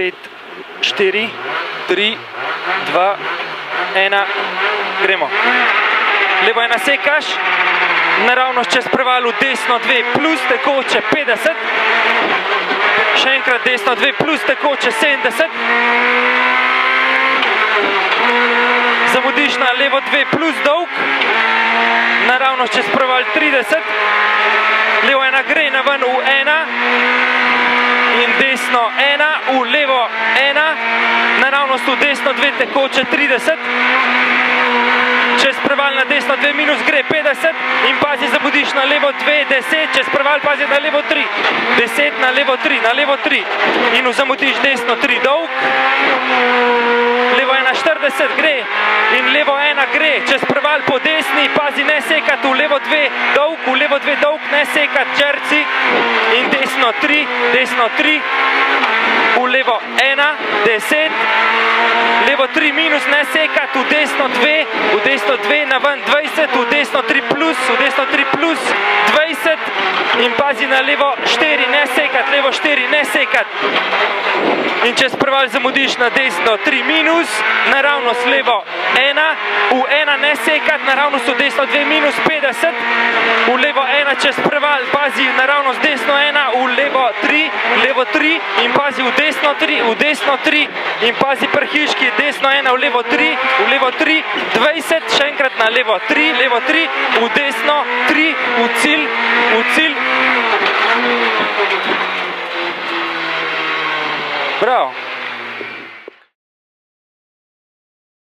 5, 4, 3, 2, 1, gremo. Levo 1 sekaš, naravnost čez preval v desno 2 plus tekoče 50, še enkrat desno 2 plus tekoče 70, zamudiš na levo 2 plus dolg, naravnost čez preval 30, levo 1 gre na ven v 1 in desno 1, v levo 1, naravnost v desno 2 tekoče 30, čez preval na desno 2 minus gre 50 in pazi zamudiš na levo 2, 10, čez preval pazi na levo 3, 10 na levo 3, na levo 3 in zamudiš desno 3 dolg, levo 1 40 gre in levo 1 gre, čez preval po desni, pazi ne sekati v levo 2 dolg, ne sekati črci in desno 3, v levo 1, 10, levo 3 minus, ne sekati v desno 2 na ven 20, v desno 3 plus, 20 in pazi na levo 4, ne sekati, levo 4, ne sekati. In čez preval zamudiš na desno 3 minus, naravnost levo 1, v 1 ne sekati, naravnost v desno 2 minus 50, v levo 1 čez preval, pazi naravnost desno 1, v levo 3 in pazi v desno 3 in pazi prhiški desno 1, v levo 3, 20, še enkrat na levo 3, v desno 3, v cilj. Bravo.